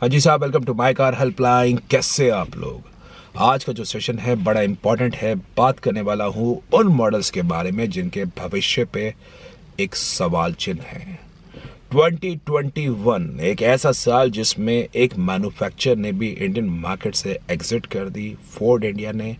हाँ जी साहब, welcome to my car helpline. कैसे आप लोग? आज का जो सेशन है बड़ा इम्पोर्टेंट है। बात करने वाला हूँ उन मॉडल्स के बारे में जिनके भविष्य पे एक सवाल चिन्ह है। 2021 एक ऐसा साल जिसमें एक मैन्युफैक्चरर ने भी इंडियन मार्केट से एग्जिट कर दी, फोर्ड इंडिया ने,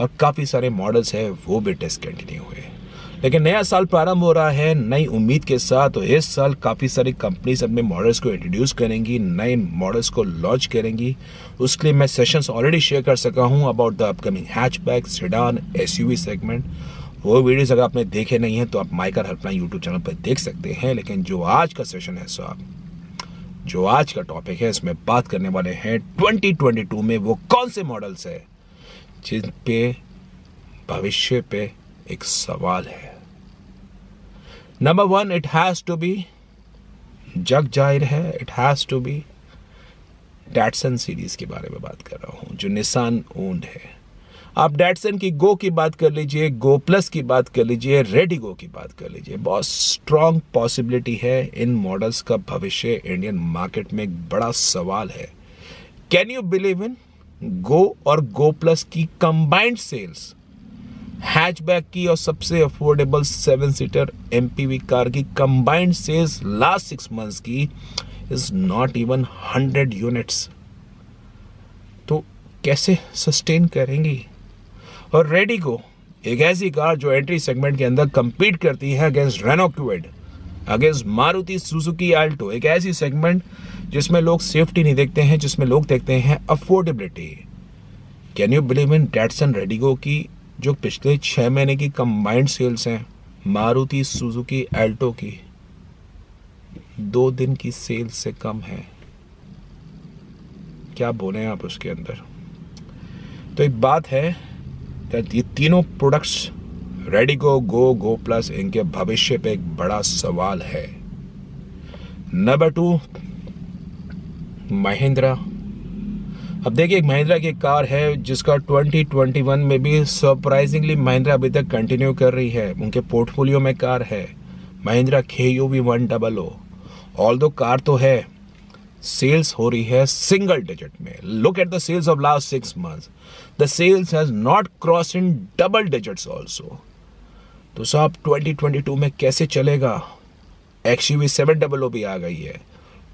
और काफ़ी सारे मॉडल्स हैं वो भी डिसकंटिन्यू हुए। लेकिन नया साल प्रारंभ हो रहा है नई उम्मीद के साथ। तो इस साल काफ़ी सारी कंपनीज अपने मॉडल्स को इंट्रोड्यूस करेंगी, नए मॉडल्स को लॉन्च करेंगी। उसके लिए मैं सेशंस ऑलरेडी शेयर कर सका हूँ about the upcoming hatchback, sedan, SUV segment. वो वीडियोस अगर आपने देखे नहीं हैं तो आप my car helpline YouTube channel पर देख सकते हैं। लेकिन जो आज का सेशन है साहब, जो आज का टॉपिक है, इसमें बात करने वाले हैं 2022 में वो कौन से मॉडल्स है जिन पे भविष्य पे एक सवाल है। Number 1, it has to be, जग जाहिर है, it has to be Datsun series के बारे में बात कर रहा हूं जो निसान ओन्ड है। आप डैटसन की गो की बात कर लीजिए, गो प्लस की बात कर लीजिए, रेडिगो की बात कर लीजिए, बहुत स्ट्रॉन्ग पॉसिबिलिटी है इन मॉडल्स का भविष्य इंडियन मार्केट में एक बड़ा सवाल है। कैन यू बिलीव इन गो और गो प्लस की कंबाइंड सेल्स, हैचबैक की और सबसे अफोर्डेबल 7 सीटर एमपीवी कार की कंबाइंड सेल्स लास्ट 6 मंथ्स की इज नॉट इवन 100 यूनिट्स। तो कैसे सस्टेन करेंगी? और रेडिगो एक ऐसी कार जो एंट्री सेगमेंट के अंदर compete करती है against Renault Kwid, against Maruti Suzuki Alto, एक ऐसी सेगमेंट जिसमें लोग सेफ्टी नहीं देखते हैं, जिसमें लोग देखते हैं affordability. Can you believe in Datsun Redigo की जो पिछले 6 महीने की कंबाइंड सेल्स हैं मारुति सुजुकी आल्टो की 2 दिन की सेल्स से कम है। क्या बोले आप उसके अंदर? तो एक बात है कि ये तीनों प्रोडक्ट्स रेडिगो, गो प्लस, इनके भविष्य पे एक बड़ा सवाल है। नंबर 2, महिंद्रा। अब देखिए, एक महिंद्रा की कार है जिसका 2021 में भी सरप्राइजिंगली महिंद्रा अभी तक कंटिन्यू कर रही है। उनके पोर्टफोलियो में कार है महिंद्रा KUV 100। ऑल्दो कार तो है, सेल्स हो रही है सिंगल डिजिट में। Look at the sales of last 6 months, the sales has not cross in double digits also. तो साहब 2022 में कैसे चलेगा? XUV 700 भी आ गई है,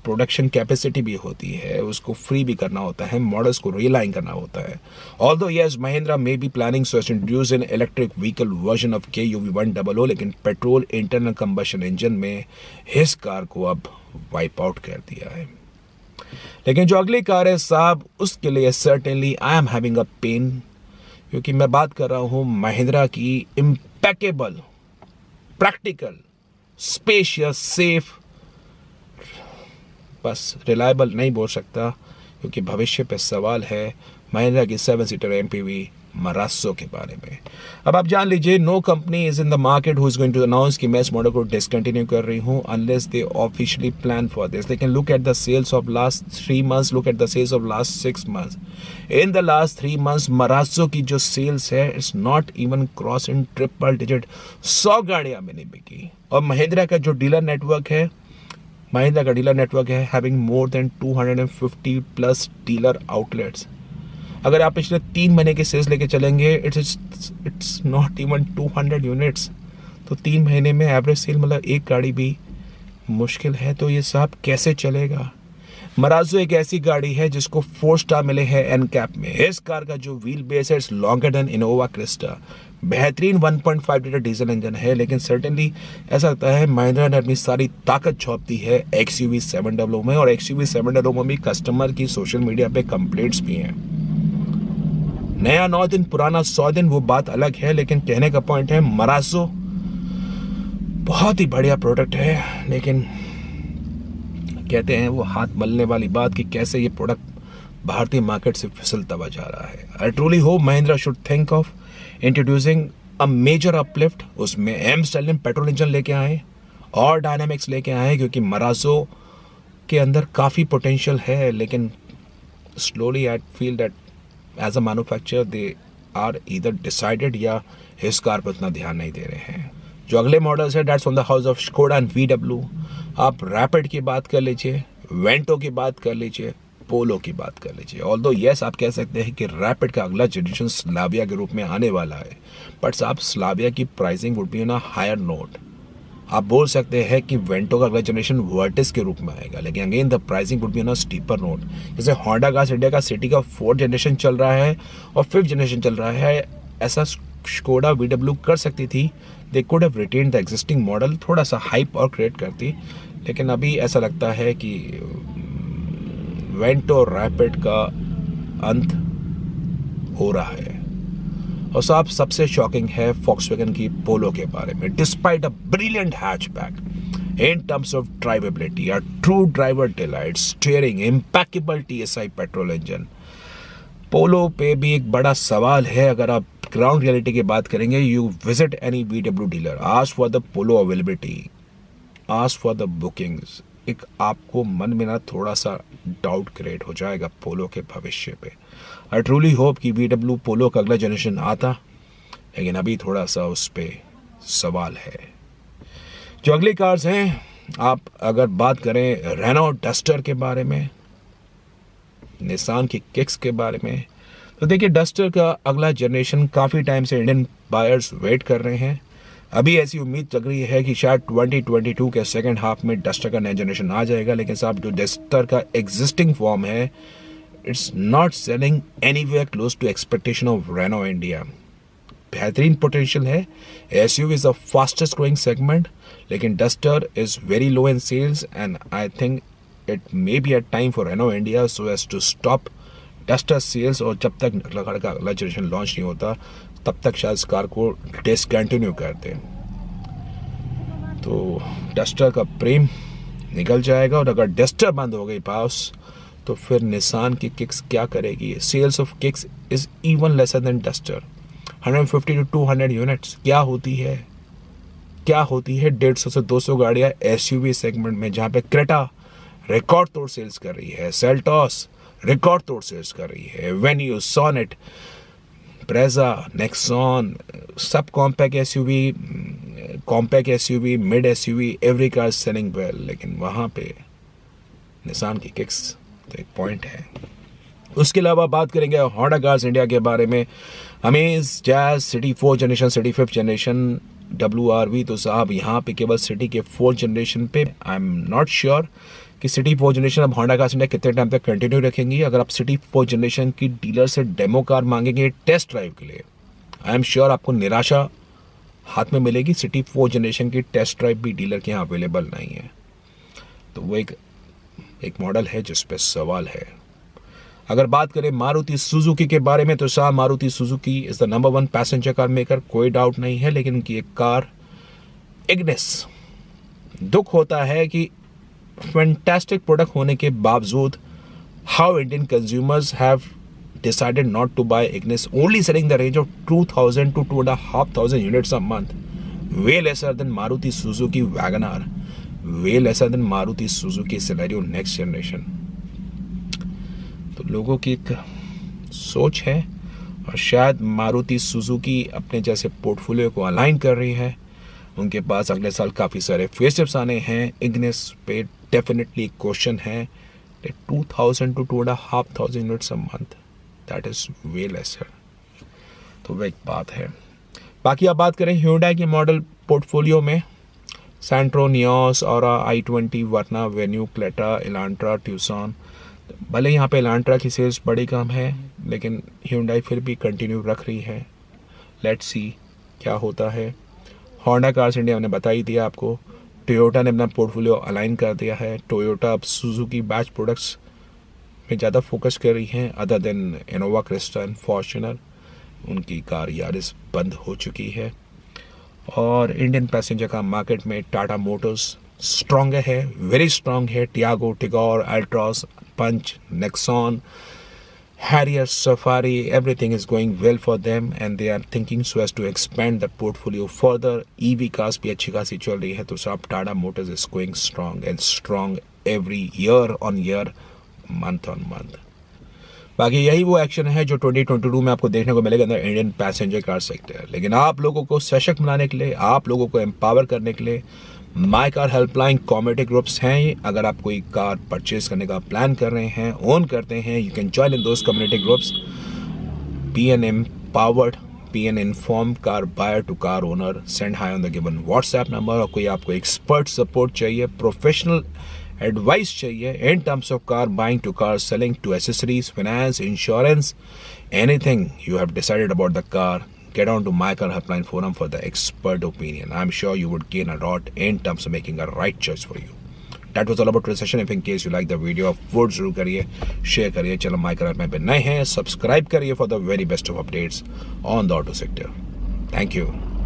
प्रोडक्शन कैपेसिटी भी होती है, उसको फ्री भी करना होता है, मॉडल्स को रिलाइन करना होता है। Although yes, Mahindra may be planning to introduce an electric vehicle version of KUV 100, लेकिन पेट्रोल इंटरनल कंबशन इंजन में इस कार को अब वाइप आउट कर दिया है। लेकिन जो अगली कार है साहब, उसके लिए certainly I am having a pain, क्योंकि मैं बात कर रहा हूं महिंद्रा की इम्पेकेबल, प्रैक्टिकल, स्पेशियस, सेफ, बस रिलायबल नहीं बोल सकता क्योंकि भविष्य पे सवाल है महिंद्रा की 7 सीटर एमपीवी मरासो के बारे में। अब आप जान लीजिए, no company is in the market who is going to announce कि मैं इस मॉडल को डिसकंटिन्यू कर रही हूं unless they officially plan for this. लेकिन look at the sales of last 3 months, look at the sales of last 6 months. In the last 3 months Marazzo की जो सेल्स है it's not even cross in triple digit. 100 गाड़ियां भी नहीं बिकी। और महिंद्रा का जो डीलर नेटवर्क है, महिंद्रा का डीलर नेटवर्क है having more than 250 plus dealer outlets. अगर आप पिछले 3 महीने के सेल्स लेके चलेंगे, इट्स नॉट इवन 200 यूनिट्स। तो 3 महीने में एवरेज सेल मतलब एक गाड़ी भी मुश्किल है। तो ये साहब कैसे चलेगा? मराजो एक ऐसी गाड़ी है जिसको 4 स्टार मिले हैं एनकैप में। इस कार का जो व्हील बेस है it's longer than Innova Crysta. बेहतरीन 1.5 लीटर डीजल इंजन है, लेकिन सर्टेनली ऐसा लगता है महिंद्रा ने अपनी सारी ताकत झोंक दी है XUV 700 में। और XUV 700 में भी कस्टमर की सोशल मीडिया पे कंप्लेंट्स भी हैं। नया 9 दिन, पुराना 100 दिन, वो बात अलग है। लेकिन कहने का पॉइंट है मरासो बहुत ही बढ़िया प्रोडक्ट है, लेकिन कहते हैं वो हाथ मलने वाली बात कि कैसे ये प्रोडक्ट भारतीय मार्केट से फिसलता हुआ जा रहा है। I truly hope Mahindra should think of introducing a major uplift. उसमें एम स्टाइलिन पेट्रोल इंजन लेके आए और डायनामिक्स लेके आए, क्योंकि मरासो के अंदर काफ़ी पोटेंशियल है। लेकिन slowly I feel that as a manufacturer they are either decided या इस कार पर उतना ध्यान नहीं दे रहे हैं। जो अगले मॉडल्स है dates on the house of Skoda and VW। आप रैपिड की बात कर लीजिए, वेंटो की बात कर लीजिए, पोलो की बात कर लीजिए। ऑल्दो यस, आप कह सकते हैं कि रैपिड का अगला जनरेशन स्लाविया के रूप में आने वाला है, बट साहब स्लाविया की pricing would be on a higher note. आप बोल सकते हैं कि वेंटो का अगला जनरेशन वर्टिस के रूप में आएगा, लेकिन again the pricing would be on a steeper note. जैसे होंडा कार्स इंडिया का सिटी का 4th जनरेशन चल रहा है और 5th जनरेशन चल रहा है, ऐसा स्कोडा VW कर सकती थी। They could have retained the existing model, थोड़ा सा हाइप और क्रिएट करती, लेकिन अभी ऐसा लगता है कि वेंटो रैपिड का अंत हो रहा है। और साहब सबसे शॉकिंग है Volkswagen की पोलो के बारे में। Despite a brilliant hatchback in terms of drivability, a true driver delight, steering, impeccable TSI petrol engine, Polo पे भी एक बड़ा सवाल है। अगर आप ग्राउंड रियलिटी की बात करेंगे, you visit any VW dealer, ask for the polo availability, ask for the bookings, एक आपको मन में ना थोड़ा सा डाउट क्रिएट हो जाएगा पोलो के भविष्य पे। आई ट्रूली होप कि VW पोलो का अगला जनरेशन आता, लेकिन अभी थोड़ा सा उस पे सवाल है। जो अगली कार्स हैं, आप अगर बात करें रेनो डस्टर के बारे में, निसान की किक्स के बारे में, तो देखिए डस्टर का अगला जनरेशन काफ़ी टाइम से इंडियन बायर्स वेट कर रहे हैं। अभी ऐसी उम्मीद लग रही है कि शायद 2022 के सेकेंड हाफ में डस्टर का नया जनरेशन आ जाएगा, लेकिन साहब जो डस्टर का एग्जिस्टिंग फॉर्म है, it's not selling anywhere close to expectation of Renault India. बेहतरीन पोटेंशियल है, SUV is the fastest growing segment, लेकिन Duster is very low in sales and I think it may be a time for Renault India so as to stop Duster sales. और जब तक अगला generation launch नहीं होता, तब तक शायद इस कार को डिसकंटिन्यू करते। तो डस्टर का प्रेम निकल जाएगा, और अगर डस्टर बंद हो गई पास, तो फिर निसान की किक्स क्या करेगी? Sales of Kicks is even lesser than Duster, 150 to 200 units. क्या होती है 150 से 200 गाड़ियाँ SUV सेगमेंट में, जहाँ पे क्रेटा रिकॉर्ड तोड़ सेल्स कर रही है, सेल्टॉस रिकॉर्ड तोड़ सेल्स कर रही है, venue, sonnet, Brezza, Nexon, sub compact SUV, mid SUV, every car selling well, लेकिन वहाँ पे निसान की किक्स तो एक पॉइंट है। उसके अलावा बात करेंगे होंडा कार्स इंडिया के बारे में, amaze, jazz, city 4th generation, city 5th generation, WRV। तो साहब यहाँ पे केवल सिटी के 4th जनरेशन पे आई एम नॉट श्योर कि सिटी 4th जनरेशन अब होंडा कार्स इंडिया कितने टाइम तक कंटिन्यू रखेंगी। अगर आप सिटी 4th जनरेशन की डीलर से डेमो कार मांगेंगे टेस्ट ड्राइव के लिए, आई एम श्योर आपको निराशा हाथ में मिलेगी। सिटी 4th जनरेशन की टेस्ट ड्राइव भी डीलर के यहाँ अवेलेबल नहीं है, तो वो एक मॉडल है जिस पे सवाल है। अगर बात करें मारुति सुजुकी के बारे में, तो साहब Maruti Suzuki is the number 1 passenger car maker, कोई डाउट नहीं है, लेकिन उनकी एक कार इग्निस, दुख होता है कि फैंटास्टिक प्रोडक्ट होने के बावजूद how Indian consumers have decided not to buy Ignis, only selling the range of 2,000 to 2,500 units a month, way lesser than Maruti Suzuki WagonR, way lesser than Maruti Suzuki Celerio next generation। तो लोगों की एक सोच है, और शायद Maruti Suzuki अपने जैसे पोर्टफोलियो को अलाइन कर रही है। उनके पास अगले साल काफ़ी सारे फेसलिफ्ट्स आने हैं। इग्निस पे डेफिनेटली क्वेश्चन है, 2,000 to 2,500 units a month, that is way lesser. तो वह एक बात है। बाकी आप बात करें Hyundai के मॉडल पोर्टफोलियो में, सैंट्रो, नियोस, ऑरा, i20, वर्ना, वेन्यू, क्लेटा, एलांट्रा, ट्यूसन। भले यहाँ पे एलांट्रा की सेल्स बड़ी कम है, लेकिन Hyundai फिर भी कंटिन्यू रख रही है। लेट्स सी क्या होता है। होंडा कार्स इंडिया ने बता ही दिया आपको। टोयोटा ने अपना पोर्टफोलियो अलाइन कर दिया है। टोयोटा अब सुजुकी बैच प्रोडक्ट्स में ज़्यादा फोकस कर रही हैं, other than Innova Crysta and Fortuner. उनकी कार यारिस बंद हो चुकी है। और इंडियन पैसेंजर का मार्केट में टाटा मोटर्स स्ट्रॉन्ग है, वेरी स्ट्रॉन्ग है। Tiago, Tigor, Altroz, punch, Nexon, Harrier, Safari, everything is going well for them and they are thinking so as to expand the portfolio further. EV cars भी अच्छी खासी चल रही है, तो सब Tata Motors is going strong and strong every year on year, month on month. बाकी यही वो एक्शन है जो 2022 में आपको देखने को मिलेगा अंदर इंडियन पैसेंजर कार सेक्टर। लेकिन आप लोगों को सशक्त बनाने के लिए, आप लोगों को एम्पावर करने के लिए my car helpline community groups हैं. अगर आप कोई कार परचेज करने का प्लान कर रहे हैं, ओन करते हैं, you can join in those community groups. PN Empowered, PN Informed car buyer to car owner. Send hi on the given WhatsApp number. और कोई आपको एक्सपर्ट सपोर्ट चाहिए, प्रोफेशनल एडवाइस चाहिए in terms of car buying to car selling to accessories, finance, insurance, anything you have decided about the car, get on to My Car Helpline Forum for the expert opinion. I'm sure you would gain a lot in terms of making a right choice for you. That was all about today's session. If in case you like the video, vote जरूर करिए, share करिए. चलो My Car Helpline पे नए हैं, subscribe करिए for the very best of updates on the auto sector. Thank you.